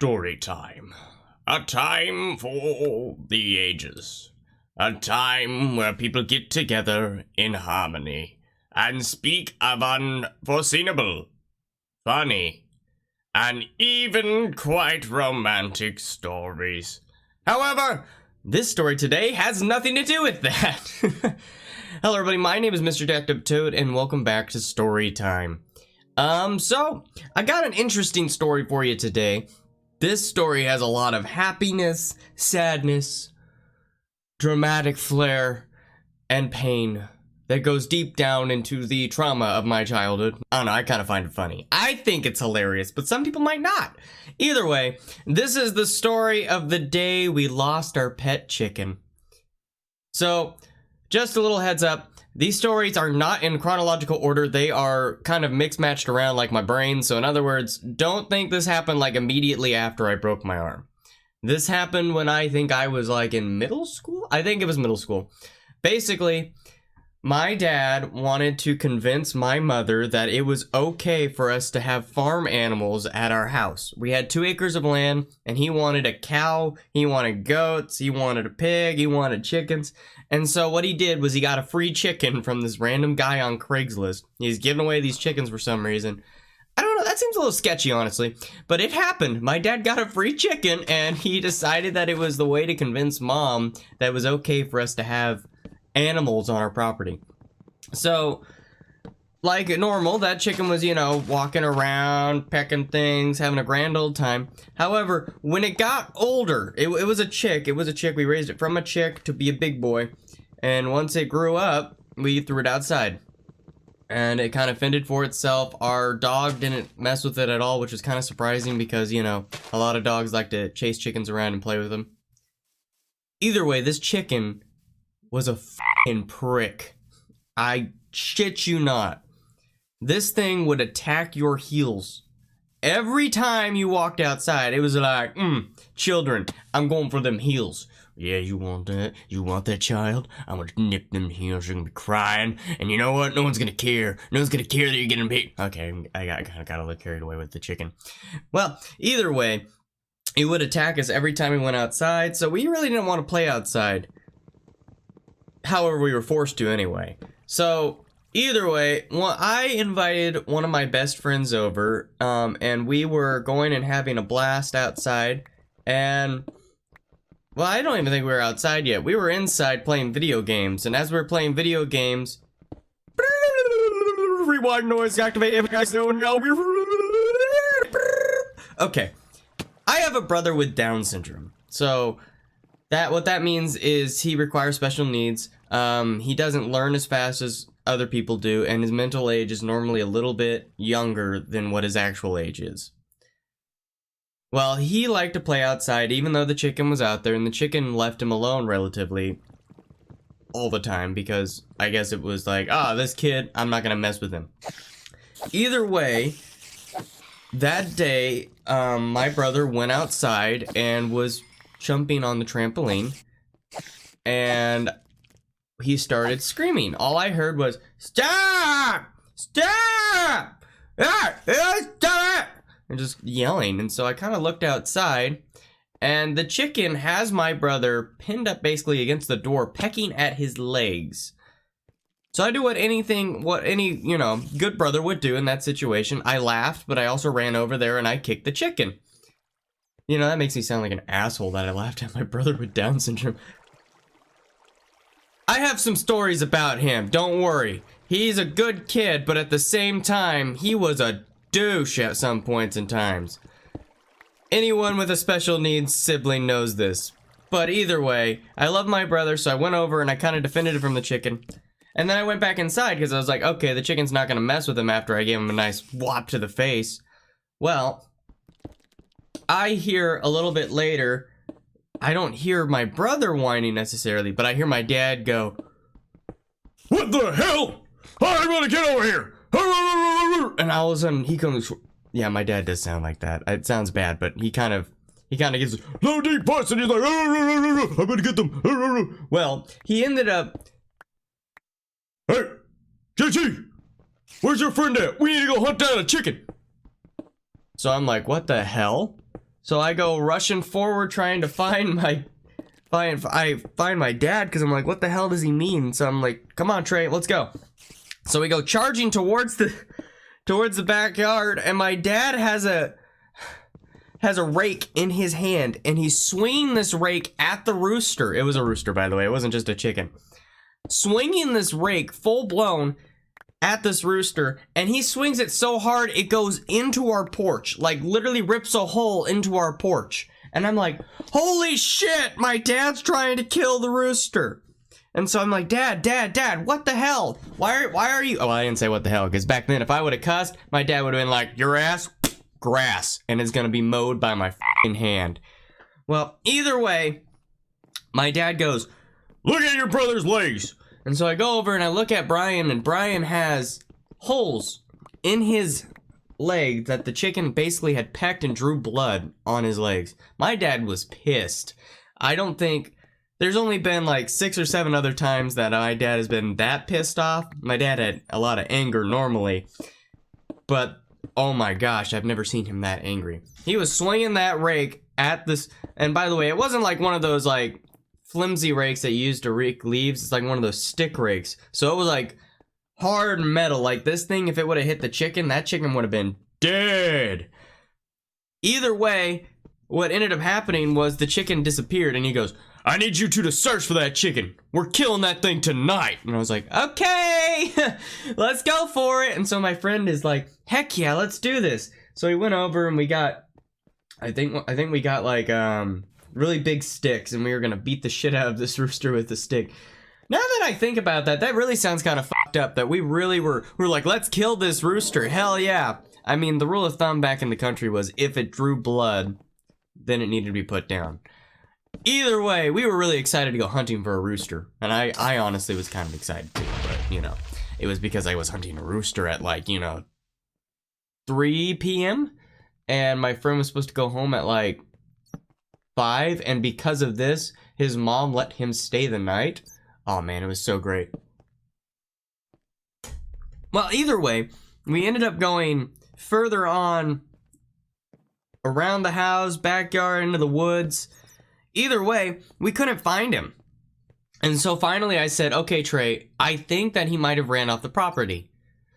Story time. A time for the ages. A time where people get together in harmony and speak of unforeseeable, funny, and even quite romantic stories. However, this story today has nothing to do with that. Hello everybody, my name is Mr. Detective Toad and welcome back to Story Time. So, I got an interesting story for you today. This story has a lot of happiness, sadness, dramatic flair, and pain that goes deep down into the trauma of my childhood. I don't know, I kind of find it funny. I think it's hilarious, but some people might not. Either way, this is the story of the day we lost our pet chicken. So, just a little heads up, these stories are not in chronological order. They are kind of mixed-matched around like my brain. So in other words, don't think this happened like immediately after I broke my arm. This happened when I think I was like in middle school? I think it was middle school. Basically, my dad wanted to convince my mother that it was okay for us to have farm animals at our house. We had 2 acres of land, and he wanted a cow, he wanted goats, he wanted a pig, he wanted chickens. And so what he did was he got a free chicken from this random guy on Craigslist. He's giving away these chickens for some reason. I don't know, that seems a little sketchy, honestly. But it happened. My dad got a free chicken, and he decided that it was the way to convince mom that it was okay for us to have animals on our property. So, like normal, that chicken was, you know, walking around, pecking things, having a grand old time. However, when it got older, it was a chick. We raised it from a chick to be a big boy. And once it grew up, we threw it outside. And it kind of fended for itself. Our dog didn't mess with it at all, which was kind of surprising because, you know, a lot of dogs like to chase chickens around and play with them. Either way, this chicken was a f***ing prick. I shit you not. This thing would attack your heels. Every time you walked outside, it was like, children, I'm going for them heels. Yeah, you want that? You want that, child? I'm gonna nip them heels, you're gonna be crying. And you know what? No one's gonna care. No one's gonna care that you're getting beat. Okay, I got a little carried away with the chicken. Well, either way, it would attack us every time we went outside, so we really didn't want to play outside. However, we were forced to anyway. So, either way, I invited one of my best friends over, and we were going and having a blast outside, and, well, I don't even think we were outside yet. We were inside playing video games, and as we were playing video games, rewind noise, activate, if you guys don't know, okay. I have a brother with Down syndrome, so what that means is he requires special needs. He doesn't learn as fast as other people do, and his mental age is normally a little bit younger than what his actual age is. Well, he liked to play outside even though the chicken was out there, and the chicken left him alone relatively all the time because I guess it was like, this kid, I'm not gonna mess with him. Either way, that day, my brother went outside and was jumping on the trampoline, and he started screaming. All I heard was, stop! Stop! Stop! And just yelling. And so I kind of looked outside, and the chicken has my brother pinned up basically against the door, pecking at his legs. So I do what any, you know, good brother would do in that situation. I laughed, but I also ran over there and I kicked the chicken. You know, that makes me sound like an asshole that I laughed at my brother with Down syndrome. I have some stories about him, don't worry. He's a good kid, but at the same time, he was a douche at some points and times. Anyone with a special needs sibling knows this. But either way, I love my brother, so I went over and I kind of defended him from the chicken. And then I went back inside because I was like, okay, the chicken's not going to mess with him after I gave him a nice whop to the face. Well, I hear a little bit later, I don't hear my brother whining necessarily, but I hear my dad go, "What the hell? I'm gonna get over here!" And all of a sudden he comes, yeah, my dad does sound like that. It sounds bad, but he kind of gets low deep voice and he's like, I'm gonna get them. Well, he ended up, hey, JT, where's your friend at? We need to go hunt down a chicken. So I'm like, what the hell? So I go rushing forward trying to find my dad, because I'm like, what the hell does he mean? So I'm like, come on, Trey, let's go. So we go charging towards the backyard, and my dad has a rake in his hand, and he's swinging this rake at the rooster. It was a rooster, by the way. It wasn't just a chicken. Swinging this rake full blown at this rooster, and he swings it so hard it goes into our porch, like literally rips a hole into our porch. And I'm like, holy shit, my dad's trying to kill the rooster. And so I'm like, Dad, what the hell? Why are you? Oh, I didn't say what the hell, because back then if I would have cussed, my dad would have been like, your ass, grass, and it's gonna be mowed by my f***ing hand. Well, either way, my dad goes, look at your brother's legs. And so I go over and I look at Brian, and Brian has holes in his leg that the chicken basically had pecked and drew blood on his legs. My dad was pissed. I don't think, there's only been like 6 or 7 other times that my dad has been that pissed off. My dad had a lot of anger normally, but oh my gosh, I've never seen him that angry. He was swinging that rake at this, and by the way, it wasn't like one of those like flimsy rakes that you use to rake leaves. It's like one of those stick rakes. So it was like hard metal. Like this thing, if it would have hit the chicken, that chicken would have been dead. Either way, what ended up happening was the chicken disappeared, and he goes, I need you two to search for that chicken. We're killing that thing tonight. And I was like, okay, let's go for it. And so my friend is like, heck yeah, let's do this. So we went over and we got, I think we got like really big sticks, and we were gonna beat the shit out of this rooster with the stick. Now that I think about that, that really sounds kind of fucked up, that we really were like, let's kill this rooster, hell yeah. I mean, the rule of thumb back in the country was if it drew blood, then it needed to be put down. Either way, we were really excited to go hunting for a rooster, and I honestly was kind of excited too, but, you know, it was because I was hunting a rooster at like, you know, 3 p.m., and my friend was supposed to go home at like 5, and because of this, his mom let him stay the night. Oh man, it was so great. Well, either way, we ended up going further on around the house, backyard, into the woods. Either way, we couldn't find him. And so finally I said, okay, Trey, I think that he might have ran off the property.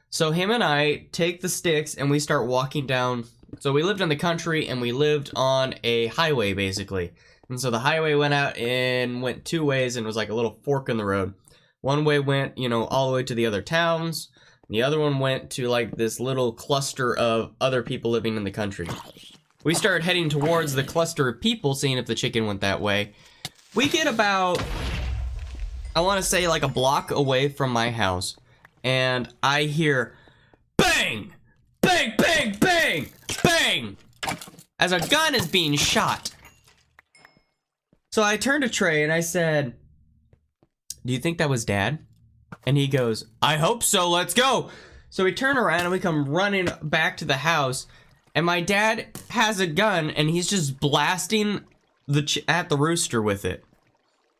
So him and I take the sticks and we start walking down. So we lived in the country and we lived on a highway basically. And so the highway went 2 ways and was like a little fork in the road. One way went, you know, all the way to the other towns. The other one went to like this little cluster of other people living in the country. We started heading towards the cluster of people, seeing if the chicken went that way. We get about, I want to say like a block away from my house, and I hear bang, bang, bang, bang, bang, as a gun is being shot. So I turned to Trey and I said, do you think that was Dad? And he goes, I hope so, let's go. So we turn around and we come running back to the house, and my dad has a gun and he's just blasting at the rooster with it.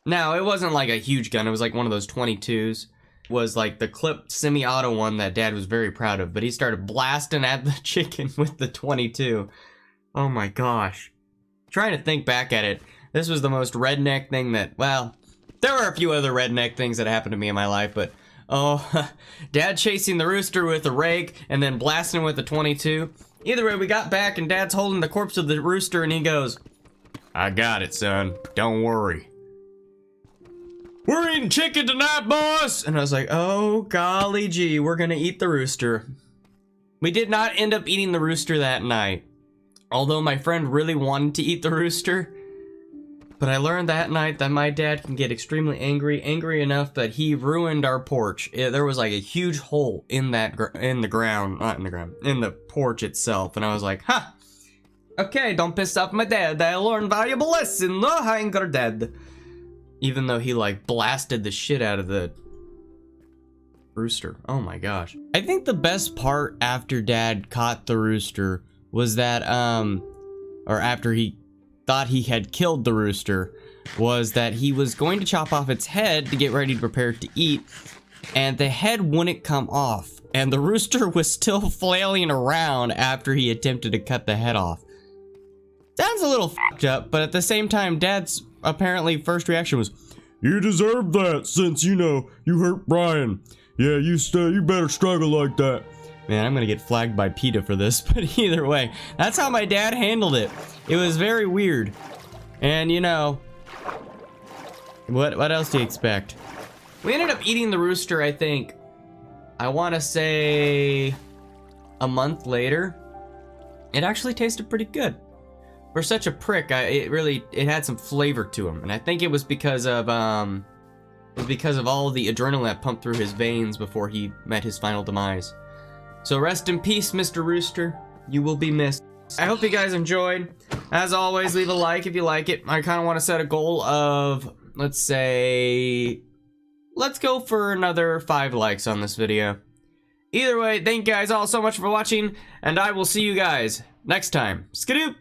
Now, it wasn't like a huge gun, it was like one of those 22s. It was like the clipped semi-auto one that Dad was very proud of, but he started blasting at the chicken with the 22. Oh my gosh. Trying to think back at it, this was the most redneck thing that, well, there were a few other redneck things that happened to me in my life, but oh, Dad chasing the rooster with a rake and then blasting with the 22. Either way, we got back and Dad's holding the corpse of the rooster and he goes, I got it, son. Don't worry. We're eating chicken tonight, boss! And I was like, oh, golly gee, we're gonna eat the rooster. We did not end up eating the rooster that night. Although my friend really wanted to eat the rooster. But I learned that night that my dad can get extremely angry enough that he ruined our porch. There was like a huge hole in the porch itself. And I was like, ha! Okay, don't piss off my dad. I learned valuable lesson. No hunger dead. Even though he like blasted the shit out of the rooster. Oh my gosh. I think the best part after Dad caught the rooster was that, or after he thought he had killed the rooster, was that he was going to chop off its head to get ready to prepare it to eat, and the head wouldn't come off, and the rooster was still flailing around after he attempted to cut the head off. Sounds a little fucked up, but at the same time, Dad's apparently first reaction was, You deserve that since, you know, you hurt Brian. Yeah, you better struggle like that. man, I'm gonna get flagged by PETA for this, but either way, that's how my dad handled it. It was very weird. And you know, what else do you expect? We ended up eating the rooster, I think, I want to say a month later. It actually tasted pretty good. For such a prick, it had some flavor to him, and I think it was because of all the adrenaline that pumped through his veins before he met his final demise. So rest in peace, Mr. Rooster. You will be missed. I hope you guys enjoyed. As always, leave a like if you like it. I kind of want to set a goal of, let's go for another 5 likes on this video. Either way, thank you guys all so much for watching, and I will see you guys next time. Skidoo!